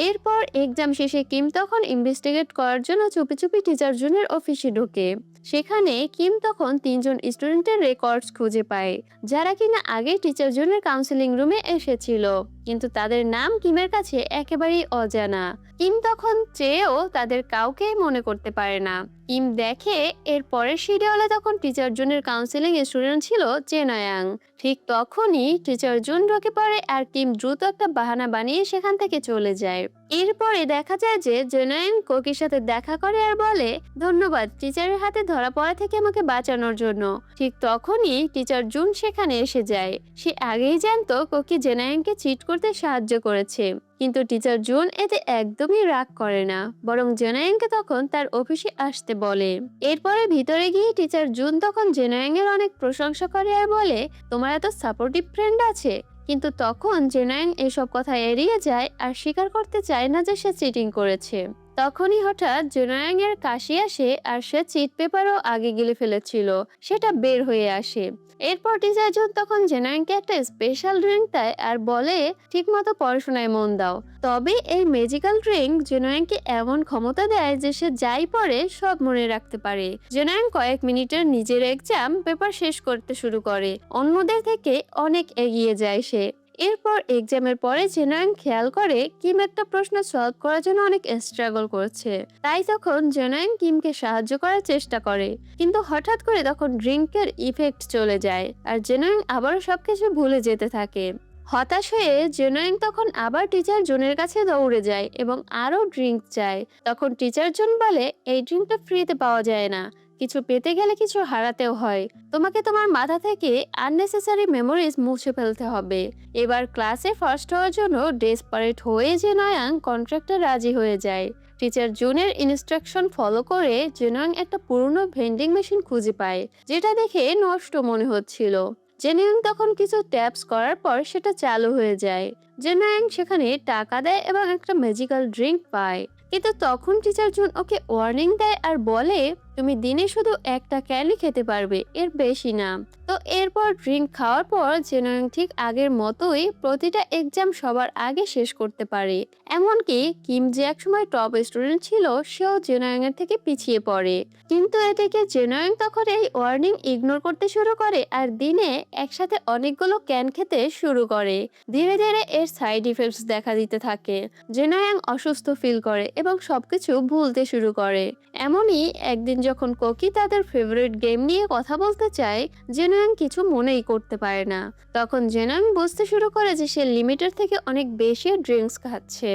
এরপর এক্সাম শেষে কিম তখন ইনভেস্টিগেট করার জন্য চুপি চুপি টিচার জুনের অফিসে ঢোকে। সেখানে কিম তখন 3জন স্টুডেন্টের রেকর্ডস খুঁজে পায়, যারা কিনা আগে টিচার জুনের কাউন্সিলিং রুমে এসেছিল, কিন্তু তাদের নাম কিমের কাছে একেবারেই অজানা। কিম তখন চেয়েও তাদের কাউকে মনে করতে পারে না। কিম দেখে এর পরের শিডিউলে তখন টিচার জুনের কাউন্সিলিং স্টুডেন্ট ছিল জেনয়াং। ঠিক তখনই টিচার জুন ঢুকে পড়ে আর কিম দ্রুত একটা বাহানা বানিয়ে সেখান থেকে চলে যায়। এরপরে দেখা যায় যে জেনয়াং কোকির সাথে দেখা করে আর বলে, ধন্যবাদ টিচারের হাতে ধরা পড়া থেকে আমাকে বাঁচানোর জন্য। ঠিক তখনই টিচার জুন সেখানে এসে যায়। সে আগেই জানতো কোকি জেনয়াংকে চিট করতে সাহায্য করেছে, কিন্তু টিচার জুন এতে একদমই রাগ করে না, বরং জেনয়াংকে তখন তার অফিসে আসতে বলে। এরপরে ভিতরে গিয়ে টিচার জুন তখন জেনয়াং এর অনেক প্রশংসা করে আর বলে, তোমার এত সাপোর্টিভ ফ্রেন্ড আছে। কিন্তু তখন জেনয়াং এসব কথা এড়িয়ে যায় আর স্বীকার করতে চায় না যে সে চিটিং করেছে। তখনই হঠাৎ জেনয়াং এর কাশি আসে আর সে চিট পেপারও আগে গিলে ফেলেছিল, সেটা বের হয়ে আসে। এরপর টিচার জুন তখন জেনয়াংকে একটা স্পেশাল ড্রিঙ্ক দেয় আর বলে, ঠিকমতো পড়াশোনায় মন দাও। তবে এই ম্যাজিক্যাল ড্রিঙ্ক জেনয়াংকে এমন ক্ষমতা দেয় যে সে যাই পড়ে সব মনে রাখতে পারে। জেনয়াং কয়েক মিনিটের নিজের এক্সাম পেপার শেষ করতে শুরু করে, অন্যদের থেকে অনেক এগিয়ে যায় সে। এরপর এক্সামের পরে জেনয়াং খেয়াল করে কিম একটা প্রশ্ন সলভ করার জন্য অনেক স্ট্রাগল করছে, তাই তখন জেনয়াং কিমকে সাহায্য করার চেষ্টা করে। কিন্তু হঠাৎ করে তখন ড্রিঙ্কের ইফেক্ট চলে যায় আর জেনয়াং আবারও সবকিছু ভুলে যেতে থাকে। হতাশ হয়ে জেনয়াং তখন আবার টিচার জুনের কাছে দৌড়ে যায় এবং আরো ড্রিঙ্ক চায়। তখন টিচার জুন বলে, এই ড্রিঙ্কটা ফ্রিতে পাওয়া যায় না, কিছু পেতে গেলে কিছু হারাতেও হয়। তোমাকে তোমার মাথা থেকে আননেসেসারি মেমোরিজ মুছে ফেলতে হবে। এবার ক্লাসে ফার্স্ট হওয়ার জন্য ডেসপারেট হয়ে জেনয়াং কন্ট্রাক্টে রাজি হয়ে যায়। টিচার জুনের ইনস্ট্রাকশন ফলো করে জেনয়াং একটা পুরনো ভেন্ডিং মেশিন খুঁজে পায়, যেটা দেখে নষ্ট মনে হচ্ছিল। জেনয়াং তখন কিছু ট্যাপস করার পর সেটা চালু হয়ে যায়। জেনয়াং সেখানে টাকা দেয় এবং একটা ম্যাজিক্যাল ড্রিঙ্ক পায়। কিন্তু তখন টিচার জুন ওকে ওয়ার্নিং দেয় আর বলে, তুমি দিনে শুধু একটা ক্যান্ডি খেতে পারবে, এর বেশি না। তো এরপর ড্রিঙ্ক খাওয়ার পর জেনয়াং ঠিক আগের মতোই প্রতিটা এক্সাম সবার আগে শেষ করতে পারে। এমনকি কিম যে একসময় টপ স্টুডেন্ট ছিল, সেও জেনয়াং এর থেকে পিছিয়ে পড়ে। কিন্তু এদিকে জেনয়াং তখন এই ওয়ার্নিং ইগনোর করতে শুরু করে আর দিনে একসাথে অনেকগুলো ক্যান খেতে শুরু করে। ধীরে ধীরে এর সাইড ইফেক্টস দেখা দিতে থাকে। জেনয়াং অসুস্থ ফিল করে এবং সবকিছু ভুলতে শুরু করে। এমনই একদিন যখন কোকি তাদের ফেভারিট গেম নিয়ে কথা বলতে চায়, জেনয়াং কিছু মনেই করতে পারে না। তখন জেনয়াং বুঝতে শুরু করে যে সে লিমিটের থেকে অনেক বেশি ড্রিঙ্কস খাচ্ছে।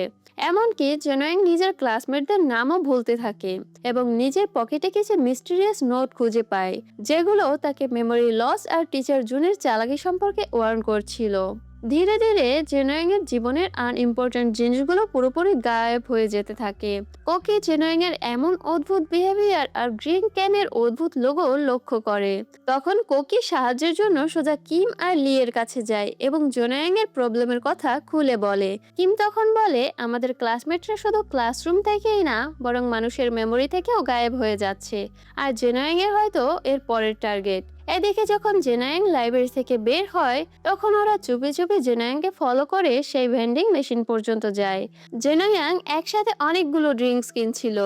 এমনকি জেনয়াং নিজের ক্লাসমেটদের নামও ভুলতে থাকে এবং নিজের পকেটে কিছু মিস্টিরিয়াস নোট খুঁজে পায়, যেগুলো তাকে মেমোরি লস আর টিচার জুনের চালাকি সম্পর্কে ওয়ার্ন করছিল। ধীরে ধীরে জেনয়াং এর জীবনের আনইম্পর্টেন্ট জিনিসগুলো পুরোপুরি গায়েব হয়ে যেতে থাকে। কোকি জেনয়াং এর এমন অদ্ভুত বিহেভিয়ার আর ড্রিঙ্ক ক্যানের অদ্ভুত লোগো লক্ষ্য করে। তখন কোকি সাহায্যের জন্য সোজা কিম আর লি এর কাছে যায় এবং জেনয়াং এর প্রবলেমের কথা খুলে বলে। কিম তখন বলে, আমাদের ক্লাসমেটরা শুধু ক্লাসরুম থেকেই না, বরং মানুষের মেমোরি থেকেও গায়েব হয়ে যাচ্ছে, আর জেনয়াং এর হয়তো এর পরের টার্গেট। এদিকে যখন জেনয়াং লাইব্রেরি থেকে বের হয়, তখন ওরা চুপি চুপি জেনয়াংকে ফলো করে সেই ভেন্ডিং মেশিন পর্যন্ত যায়। জেনয়াং একসাথে অনেকগুলো ড্রিঙ্কস কিনছিল,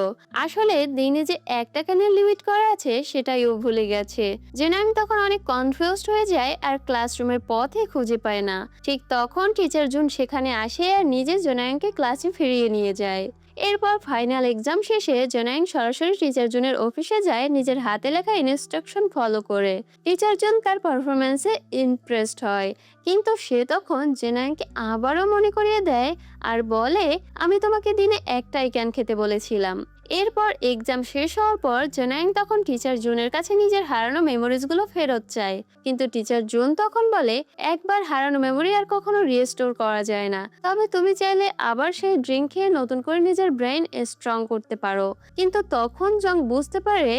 আসলে দিনে যে একটা ক্যানের লিমিট করা আছে সেটাই ও ভুলে গেছে। জেনয়াং তখন অনেক কনফিউজড হয়ে যায় আর ক্লাসরুমের পথে খুঁজে পায় না। ঠিক তখন টিচার জুন সেখানে আসে আর নিজে জেনয়াংকে ক্লাসে ফিরিয়ে নিয়ে যায়। এরপর ফাইনাল এক্সাম শেষে জেনাইং সরাসরি টিচার জুনের অফিসে যায় নিজের হাতে লেখা ইনস্ট্রাকশন ফলো করে। টিচার জন তার পারফরমেন্সে ইমপ্রেসড হয়, কিন্তু সে তখন জেনাইংকে আবারও মনে করিয়ে দেয় আর বলে, আমি তোমাকে দিনে একটাই ক্যান খেতে বলেছিলাম। এরপর এক্সাম শেষ হওয়ার পর জেনাইং তখন টিচার জুনের কাছে নিজের হারানো মেমোরিজগুলো ফেরত চায়, কিন্তু টিচার জুন তখন বলে, একবার হারানো মেমোরি আর কখনো রিস্টোর করা যায় না, তবে তুমি চাইলে আবার সেই ড্রিঙ্ক খেয়ে নতুন করে নিজের ব্রেইন স্ট্রং করতে পারো। কিন্তু তখন জং বুঝতে পারে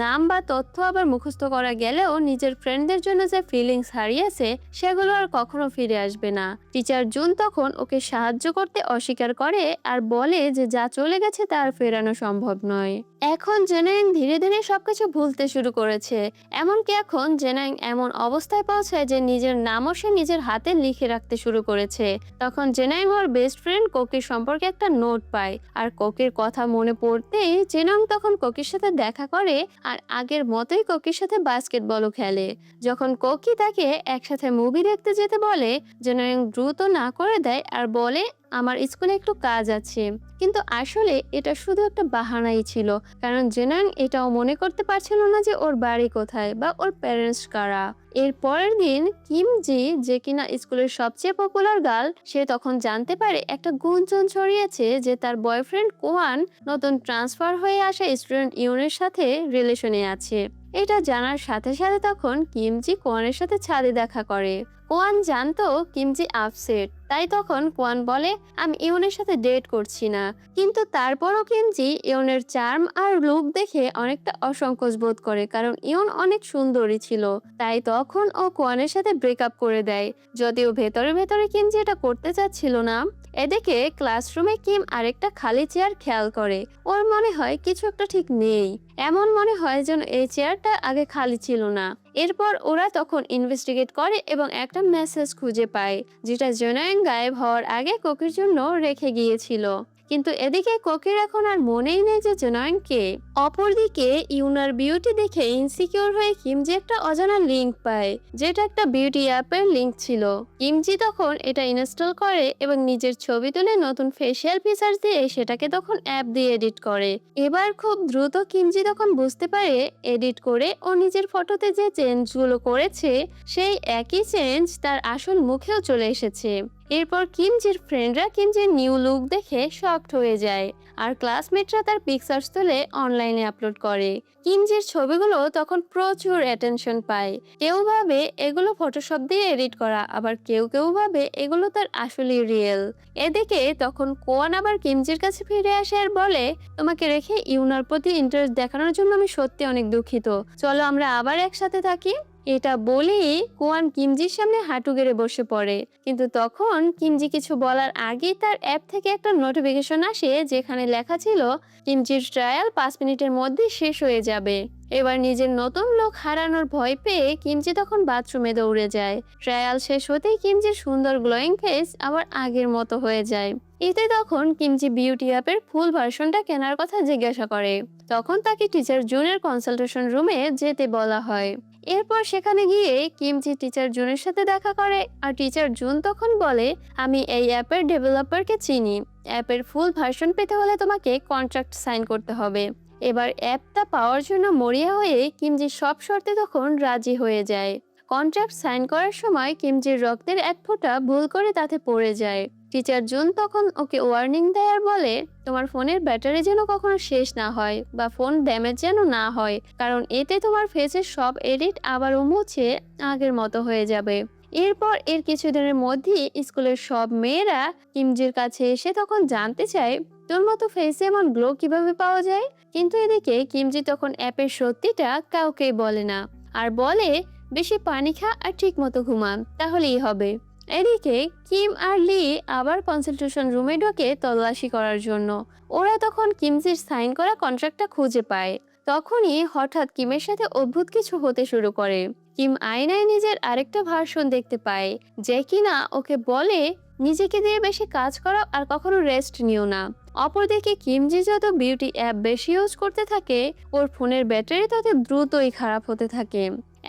নাম বা তথ্য আবার মুখস্থ করা গেলেও নিজের ফ্রেন্ডদের জন্য যে ফিলিংস হারিয়েছে সেগুলো আর কখনো ফিরে আসবে না। টিচার জুন তখন ওকে সাহায্য করতে অস্বীকার করে আর বলে যে যা চলে গেছে তার ফেরানো সম্ভব নয়। এখন জেনাইং ধীরে ধীরে সবকিছু ভুলতে শুরু করেছে, এমনকি এখন জেনাইং এমন অবস্থায় পৌঁছায় যে নিজের নামও সে নিজের হাতে লিখে রাখতে শুরু করেছে। তখন জেনাইং ওর বেস্ট ফ্রেন্ড কোকির সম্পর্কে একটা নোট পায়, আর কোকির কথা মনে পড়তেই জেনাইং তখন কোকির সাথে দেখা করে আর আগের মতোই কোকির সাথে বাস্কেটবলও খেলে। যখন কোকি তাকে একসাথে মুভি দেখতে যেতে বলে, জেনাইং দ্রুত না করে দেয় আর বলে, আমার স্কুলে একটু কাজ আছে। কিন্তু আসলে এটা শুধু একটা বাহানাই ছিল, কারণ জেনাং এটাও মনে করতে পারছিল না যে ওর বাড়ি কোথায় বা ওর প্যারেন্টস কারা। এর পরের দিন কিম জি, যে কিনা স্কুলের সবচেয়ে পপুলার গার্ল, সে তখন জানতে পারে একটা গুঞ্জন ছড়িয়েছে যে তার বয়ফ্রেন্ড কোয়ান নতুন ট্রান্সফার হয়ে আসা স্টুডেন্ট ইউনের সাথে রিলেশনে আছে। এটা জানার সাথে সাথে তখন কিমজি কোয়ানের সাথে ছাদে দেখা করে। কোয়ান জানতো কিমজি আপসেট, তাই তখন কোয়ান বলে, আমি ইউনের সাথে ডেট করছি না। কিন্তু তারপরও কিমজি ইউনের চার্ম আর লুক দেখে অনেকটা অসংকোচ বোধ করে, কারণ ইউন অনেক সুন্দরী ছিল। তাই তখন ও কোয়ানের সাথে ব্রেকআপ করে দেয়, যদিও ভেতরে ভেতরে কিমজি এটা করতে চাচ্ছিল না। এদিকে ক্লাসরুমে কিম আরেকটা খালি চেয়ার খেয়াল করে। ওর মনে হয় কিছু একটা ঠিক নেই, এমন মনে হয় যেন এই চেয়ারটা আগে খালি ছিল না। এরপর ওরা তখন ইনভেস্টিগেট করে এবং একটা মেসেজ খুঁজে পায়, যেটা জেনাইং গায়েব হওয়ার আগে কোকির জন্য রেখে গিয়েছিল। কিন্তু এদিকে কোকির এখন আর মনেই নেই যে জেনাইং কে। অপরদিকে ইউনার বিউটি দেখে ইনসিকিউর হয়ে কিমজি একটা অজানা লিংক পায়, যেটা একটা বিউটি অ্যাপের লিংক ছিল। কিমজি তখন এটা ইনস্টল করে এবং নিজের ছবি তুলে নতুন ফেসিয়াল ফিচার দিয়ে সেটাকে তখন অ্যাপ দিয়ে এডিট করে। এবার খুব দ্রুত কিমজি তখন বুঝতে পারে এডিট করে ও নিজের ফটোতে যে চেঞ্জগুলো করেছে সেই একই চেঞ্জ তার আসল মুখেও চলে এসেছে। এরপর কিমজির ফ্রেন্ডরা কিমজির নিউ লুক দেখে শকড হয়ে যায় আর ক্লাসমেটরা তার পিকচার্স তুলে অনলাইনে আপলোড করে। কিমজির ছবিগুলো তখন প্রচুর অ্যাটেনশন পায়। কেউ ভাবে এগুলো ফটোশপ দিয়ে এডিট করা, আবার কেউ কেউ ভাবে এগুলো তার আসলেই রিয়েল। এদিকে তখন কোয়ান আবার কিমজির কাছে ফিরে আসে আর বলে, তোমাকে রেখে ইউনার প্রতি ইন্টারেস্ট দেখানোর জন্য আমি সত্যি অনেক দুঃখিত, চলো আমরা আবার একসাথে থাকি। এটা বলেই কোয়ান কিমজির সামনে হাঁটু গেড়ে বসে পড়ে, কিন্তু তখন কিমজি কিছু বলার আগেই তার অ্যাপ থেকে একটা নোটিফিকেশন আসে, যেখানে লেখা ছিল কিমজির ট্রায়াল 5 মিনিটের মধ্যে শেষ হয়ে যাবে। এবার নিজের নতুন লোক হারানোর ভয় পেয়ে কিমজি তখন বাথরুমে দৌড়ে যায়। ট্রায়াল শেষ হতেই কিমজির সুন্দর গ্লোয়িং ফেস আবার আগের মতো হয়ে যায়। এতে তখন কিমজি বিউটি অ্যাপের ফুল ভার্সনটা কেনার কথা জিজ্ঞাসা করে। তখন তাকে টিচার জুনের কনসালটেশন রুমে যেতে বলা হয়। এরপর সেখানে গিয়ে কিমজি টিচার জুনের সাথে দেখা করে আর টিচার জুন তখন বলে, আমি এই অ্যাপের ডেভেলপারকে চিনি, অ্যাপের ফুল ভার্সন পেতে হলে তোমাকে কন্ট্রাক্ট সাইন করতে হবে। এবার অ্যাপটা পাওয়ার জন্য মরিয়া হয়ে কিমজি সব শর্তে তখন রাজি হয়ে যায়। কন্ট্রাক্ট সাইন করার সময় কিমজির রক্তের এক ফোঁটা ভুল করে তাতে পড়ে যায়। টিচার জুন তখন ওকে ওয়ার্নিং দেয় আর বলে, তোমার ফোনের ব্যাটারি যেন কখনো শেষ না হয় বা ফোন ড্যামেজ যেন না হয়, কারণ এতে তোমার ফেসের সব এডিট আবারও মুছে আগের মতো হয়ে যাবে। এরপর এর কিছুদিনের মধ্যেই স্কুলের সব মেয়েরা কিমজির কাছে এসে তখন জানতে চায়, তোর মতো ফেসে এমন গ্লো কিভাবে পাওয়া যায়। কিন্তু এদিকে কিমজি তখন অ্যাপের সত্যিটা কাউকেই বলে না আর বলে, বেশি পানি খা আর ঠিক মতো ঘুমা, তাহলেই হবে। এদিকে কিম আর লি আবার কনসালটেশন রুমে ঢোকে তল্লাশি করার জন্য। ওরা তখন কিমজির সাইন করা কন্ট্রাক্টটা খুঁজে পায়। তখনই হঠাৎ কিমের সাথে অদ্ভুত কিছু হতে শুরু করে। কিম আয়নায় নিজের আরেকটা ভার্সন দেখতে পায়, যে কিনা ওকে বলে, নিজেকে দিয়ে বেশি কাজ করো আর কখনো রেস্ট নিও না। অপরদিকে কিমজি যত বিউটি অ্যাপ বেশি ইউজ করতে থাকে, ওর ফোনের ব্যাটারি তত দ্রুতই খারাপ হতে থাকে।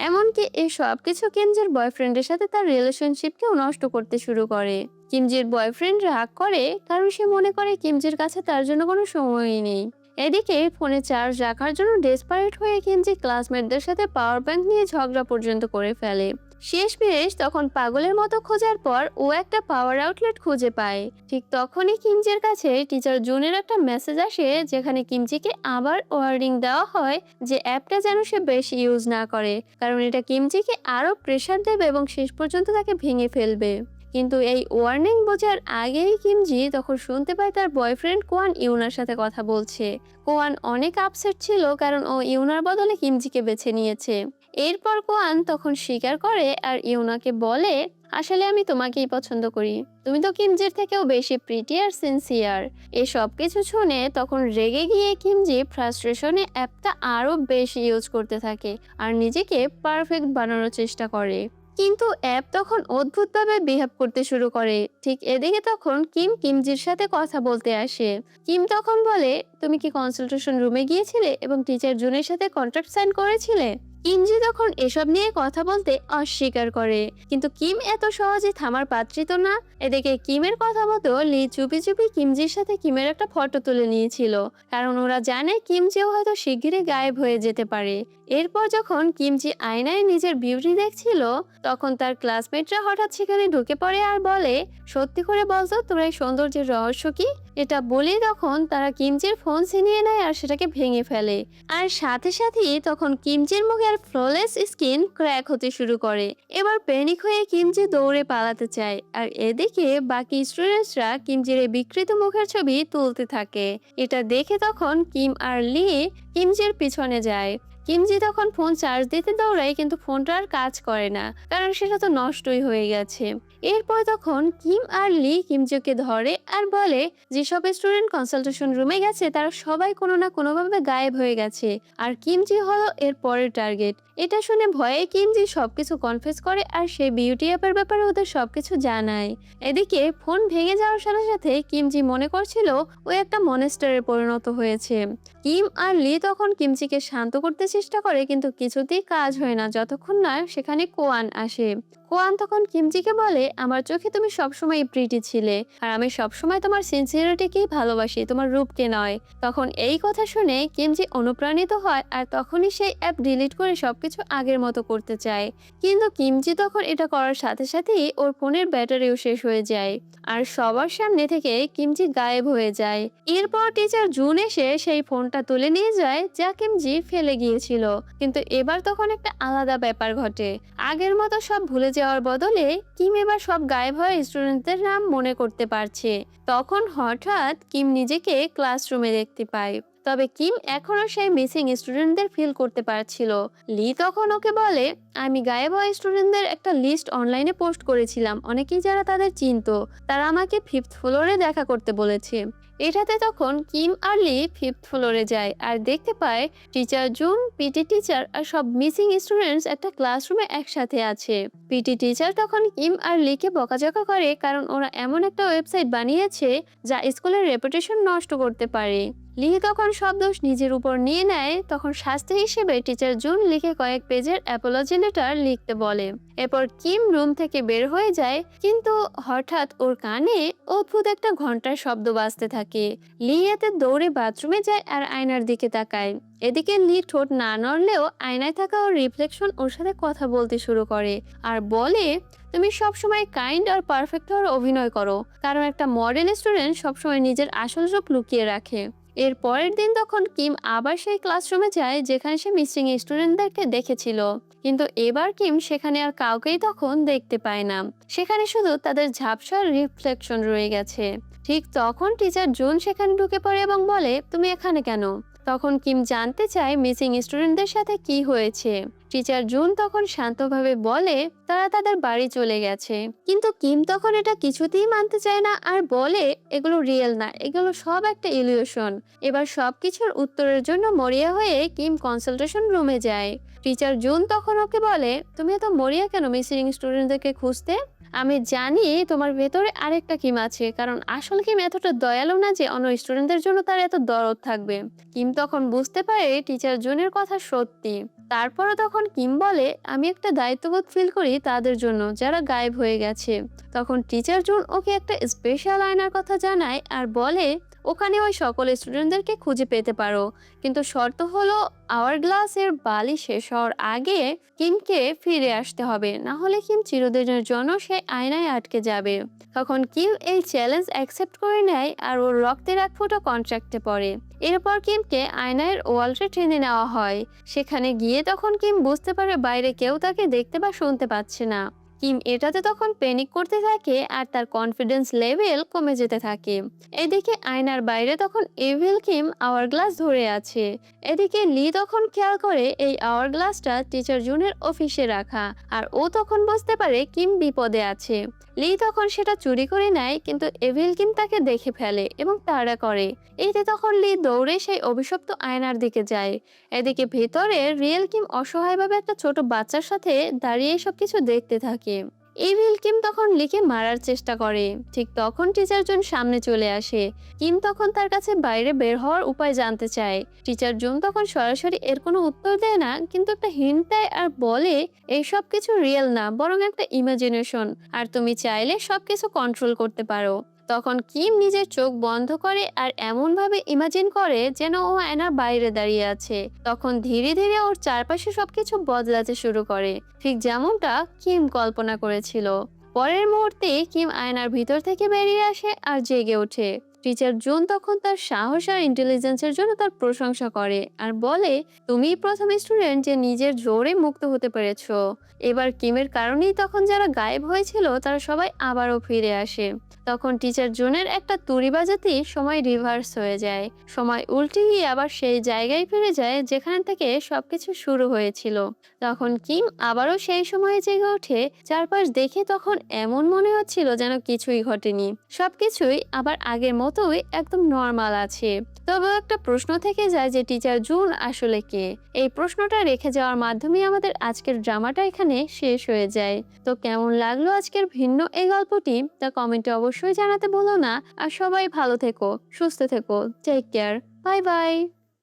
এমনকি এই সব কিছু কিমজির বয়ফ্রেন্ডের সাথে তার রিলেশনশিপকেও নষ্ট করতে শুরু করে। কিমজির বয়ফ্রেন্ড রাগ করে কারণ সে মনে করে কিমজির কাছে তার জন্য কোনো সময়ই নেই। এদিকে ফোনে চার্জ রাখার জন্য ডেসপারেট হয়ে কিমজি ক্লাসমেটদের সাথে পাওয়ার ব্যাংক নিয়ে ঝগড়া পর্যন্ত করে ফেলে। শেষমেশ তখন পাগলের মতো খোঁজার পর ও একটা পাওয়ার আউটলেট খুঁজে পায়। ঠিক তখনই কিমজির কাছে টিচার জুনের একটা মেসেজ আসে, যেখানে কিমজিকে আবার ওয়ার্নিং দেওয়া হয় যে অ্যাপটা যেন সে বেশি ইউজ না করে, কারণ এটা কিমজিকে আরো প্রেশার দেবে এবং শেষ পর্যন্ত তাকে ভেঙে ফেলবে। কিন্তু এই ওয়ার্নিং বোঝার আগেই কিমজি তখন শুনতে পায় তার বয়ফ্রেন্ড কোয়ান ইউনার সাথে কথা বলছে। কোয়ান অনেক আপসেট ছিল কারণ ও ইউনার বদলে কিমজিকে বেছে নিয়েছে। এরপর কোয়ান তখন স্বীকার করে আর ইউনাকে বলে, আসলে আমি তোমাকেই পছন্দ করি, তুমি তো কিমজির থেকেও বেশি প্রিটি আর সিনসিয়ার। এই সব কিছু শুনে তখন রেগে গিয়ে কিমজি ফ্রাস্ট্রেশনে অ্যাপটা আরো বেশি ইউজ করতে থাকে আর নিজেকে পারফেক্ট বানানোর চেষ্টা করে। কিন্তু অ্যাপ তখন অদ্ভুতভাবে বিহেভ করতে শুরু করে। ঠিক এদিকে তখন কিমজির সাথে কথা বলতে আসে। কিম তখন বলে, তুমি কি কনসালটেশন রুমে গিয়েছিলে এবং টিচার জুনের সাথে কন্ট্রাক্ট সাইন করেছিলে? কিমজি তখন এসব নিয়ে কথা বলতে অস্বীকার করে, কিন্তু কিম এত সহজে থামার পাত্রী তো না। এদিকে কিমের কথা মতো লি চুপি চুপি কিমজির সাথে কিমের একটা ফটো তুলে নিয়েছিল, কারণ ওরা জানে কিমজিও হয়তো শিগগিরই গায়েব হয়ে যেতে পারে। এরপর যখন কিমজি আয়নায় নিজের বিউটি দেখছিল, তখন তার ক্লাসমেটরা হঠাৎ সেখানে ঢুকে পড়ে আর বলে, সত্যি করে বলতো তোর এই সৌন্দর্যের রহস্য কি? এটা বলেই তখন তারা কিমজির ফোন ছিনিয়ে নেয় আর সেটাকে ভেঙে ফেলে। আর সাথে সাথেই তখন কিমজির মুখের ফ্ললেস স্কিন ক্র্যাক হতে শুরু করে। এবার প্যানিক হয়ে কিমজি দৌড়ে পালাতে চায়, আর এদিকে বাকি স্টুডেন্টসরা কিমজির এই বিকৃত মুখের ছবি তুলতে থাকে। এটা দেখে তখন কিম আর লি কিমজির পিছনে যায়। কিমজি তখন ফোন চার্জ দিতে দৌড়ায়, কিন্তু ফোনটা আর কাজ করে না, কারণ সেটা তো নষ্টই হয়ে গেছে। এরপর তখন কিম আর লি কিমজিকে ধরে আর বলে, যেসব স্টুডেন্ট কনসালটেশন রুমে গেছে তারা সবাই কোনো না কোনোভাবে গায়েব হয়ে গেছে, আর কিমজি হলো এর পরের টার্গেট। এটা শুনে ভয়ে কিমজি সবকিছু কনফেস করে আর সেই বিউটি অ্যাপের ব্যাপারে ওদের সবকিছু জানায়। এদিকে ফোন ভেঙে যাওয়ার সাথে সাথে কিমজি মনে করছিল ও একটা মনেস্টারে পরিণত হয়েছে। কিম আর লি তখন কিমজিকে শান্ত করতে চেষ্টা করে, কিন্তু কিছুতেই কাজ হয় না যতক্ষণ না সেখানে কোয়ান আসে। কোয়ান তখন কিমজিকে বলে, আমার চোখে তুমি সবসময় প্রিটি ছিলে, আর আমি সবসময় তোমার সিনসিয়ারিটিকেই ভালোবাসি, তোমার রূপকে নয়। তখন এই কথা শুনে কিমজি অনুপ্রাণিত হয় আর তখনই সেই অ্যাপ ডিলিট করে সবকিছু আগের মতো করতে চায়। কিন্তু কিমজি তখন এটা করার সাথে সাথেই ওর ফোনের ব্যাটারিও শেষ হয়ে যায় আর সবার সামনে থেকে কিমজি গায়েব হয়ে যায়। এরপর টিচার জুন এসে সেই ফোনটা তুলে নিয়ে যায় যা কিমজি ফেলে গিয়েছিল, কিন্তু এবার তখন একটা আলাদা ব্যাপার ঘটে। আগের মতো সব ভুলে যাওয়ার বদলে কিম এবার সব গায়েব হওয়া স্টুডেন্টদের নাম মনে করতে পারছে। তখন হঠাৎ কিম নিজেকে ক্লাসরুমে দেখতে পায়, তবে কিম এখনো সেই মিসিং স্টুডেন্টদের ফিল করতে পারছিল। লি তখন ওকে বলে, আমি গায়েব হওয়া স্টুডেন্টদের একটা লিস্ট অনলাইনে পোস্ট করেছিলাম, অনেকেই যারা তাদের চিনতো তারা আমাকে 5th ফ্লোরে দেখা করতে বলেছে। এটাতে তখন কিম আর লি 5th ফ্লোরে যায় আর দেখতে পায় টিচার জুন, পিটি টিচার আর সব মিসিং স্টুডেন্টস একটা ক্লাসরুমে একসাথে আছে। পিটি টিচার তখন কিম আর লিকে বকাঝকা করে, কারণ ওরা এমন একটা ওয়েবসাইট বানিয়েছে যা স্কুলের রেপুটেশন নষ্ট করতে পারে। লি তখন সব দোষ নিজের উপর নিয়ে নেয়। তখন শাস্তি হিসেবে টিচার জুন লিখে কয়েক পেজের অ্যাপোলজি লেটার লিখতে বলে। এরপর কিম রুম থেকে বের হয়ে যায়, কিন্তু হঠাৎ ওর কানে অদ্ভুত একটা ঘন্টার শব্দ বাজতে থাকে। লি এতে দৌড়ে বাথরুমে যায় আর আয়নার দিকে তাকায়। এদিকে লি ঠোঁট না নড়লেও আয়নায় থাকা ওর রিফ্লেকশন ওর সাথে কথা বলতে শুরু করে আর বলে, তুমি সবসময় কাইন্ড আর পারফেক্ট হওয়ার অভিনয় করো, কারণ একটা মডেল স্টুডেন্ট সবসময় নিজের আসল রূপ লুকিয়ে রাখে। এর পরের দিন তখন কিম আবার সেই ক্লাসরুমে যায় যেখানে সে মিসিং স্টুডেন্টদেরকে দেখেছিল, কিন্তু এবার কিম সেখানে আর কাউকেই তখন দেখতে পায় না। সেখানে শুধু তাদের ঝাপসার রিফ্লেকশন রয়ে গেছে। ঠিক তখন টিচার জুন সেখানে ঢুকে পড়ে এবং বলে, তুমি এখানে কেন? তখন কিম জানতে চায় মিসিং স্টুডেন্টদের সাথে কি হয়েছে। টিচার জুন তখন শান্তভাবে বলে, তারা তাদের বাড়ি চলে গেছে। কিন্তু কিম তখন এটা কিছুতেই মানতে চায় না আর বলে, এগুলো রিয়েল না, এগুলো সব একটা ইলিউশন। এবার সবকিছুর উত্তরের জন্য মরিয়া হয়ে কিম কনসালটেশন রুমে যায়। টিচার জুন তখন ওকে বলে, তুমি এত মরিয়া কেন মিসিং স্টুডেন্টদেরকে খুঁজতে? আমি জানি তোমার ভেতরে আরেকটা কিম আছে, কারণ আসল কিম এতটা দয়ালু না যে অন্য স্টুডেন্টদের জন্য তার এত দরদ থাকবে। কিম তখন বুঝতে পারে টিচার জুনের কথা সত্যি। তারপরে তখন কিম বলে, আমি একটা দায়িত্ববোধ ফিল করি তাদের জন্য যারা গায়েব হয়ে গেছে। তখন টিচার জুন ওকে একটা স্পেশাল আয়নার কথা জানায় আর বলে ওখানে ওই সকল স্টুডেন্টদেরকে খুঁজে পেতে পারো, কিন্তু শর্ত হলো আওয়ার গ্লাসের বালি শেষ হওয়ার আগে কিমকে ফিরে আসতে হবে, না হলে কিম চিরদিনের জন্য সেই আয়নায় আটকে যাবে। তখন কিম এই চ্যালেঞ্জ অ্যাকসেপ্ট করে নেয় আর ওর রক্তের এক ফোঁটা কন্ট্রাক্টে পড়ে। এরপর কিমকে আয়নার ওয়ালটা টেনে নেওয়া হয়। সেখানে গিয়ে তখন কিম বুঝতে পারে বাইরে কেউ তাকে দেখতে বা শুনতে পাচ্ছে না। কিম এটাতে তখন প্যানিক করতে থাকে আর তার কনফিডেন্স লেভেল কমে যেতে থাকে। এদিকে আয়নার বাইরে তখন এভিল কিম আওয়ার গ্লাস ধরে আছে। এদিকে লি তখন খেয়াল করে এই আওয়ার গ্লাসটা টিচার জুনের অফিসে রাখা, আর ও তখন বুঝতে পারে কিম বিপদে আছে। লি তখন সেটা চুরি করে নেয়, কিন্তু এভিল কিম তাকে দেখে ফেলে এবং তাড়া করে। এতে তখন লি দৌড়ে সেই অভিশপ্ত আয়নার দিকে যায়। এদিকে ভেতরে রিয়েল কিম অসহায়ভাবে একটা ছোট বাচ্চার সাথে দাঁড়িয়ে সবকিছু দেখতে থাকে। ইভিল কিম তখন লিকে মারার চেষ্টা করে। ঠিক তখন টিচার জুন সামনে চলে আসে। কিম তখন তার কাছে বাইরে বের হওয়ার উপায় জানতে চায়। টিচার জুন তখন সরাসরি এর কোনো উত্তর দেয় না, কিন্তু একটা হিন্ট দেয় আর বলে এই সব কিছু রিয়েল না, বরং একটা ইমাজিনেশন, আর তুমি চাইলে সবকিছু কন্ট্রোল করতে পারো। তখন কিম নিজের চোখ বন্ধ করে আর এমন ভাবে ইমাজিন করে যেন ও আয়নার বাইরে দাঁড়িয়ে আছে। তখন ধীরে ধীরে ওর চারপাশে সবকিছু বদলাতে শুরু করে, ঠিক যেমনটা কিম কল্পনা করেছিল। পরের মুহূর্তে কিম আয়নার ভিতর থেকে বেরিয়ে আসে আর জেগে ওঠে। টিচার জুন তখন তার সাহস আর ইন্টেলিজেন্সের জন্য তার প্রশংসা করে আর বলে, তুমি প্রথম স্টুডেন্ট যে নিজের জোরে মুক্ত হতে পেরেছো। এবার কিমের কারণেই তখন যারা গায়েব হয়েছিল তারা সবাই আবারও ফিরে আসে। তখন টিচার জুনের একটা তুড়ি বাজাতেই সময় রিভার্স হয়ে যায়। সময় উল্টে গিয়ে আবার সেই জায়গায় ফিরে যায় যেখান থেকে সবকিছু শুরু হয়েছিল। তখন কিম আবারও সেই সময়ে জেগে ওঠে। চারপাশ দেখে তখন এমন মনে হচ্ছিল যেন কিছুই ঘটেনি, সবকিছুই আবার আগের মতোই একদম নর্মাল আছে। তবে একটা প্রশ্ন থেকে যায় যে টিচার জুন আসলে কে। এই প্রশ্নটা রেখে যাওয়ার মাধ্যমে আমাদের আজকের ড্রামাটা এখানে শেষ হয়ে যায়। তো কেমন লাগলো আজকের ভিন্ন এই গল্পটি তা কমেন্টে অবশ্যই জানাতে ভুলো না। আর সবাই ভালো থেকো, সুস্থ থেকো, টেক কেয়ার, বাই বাই।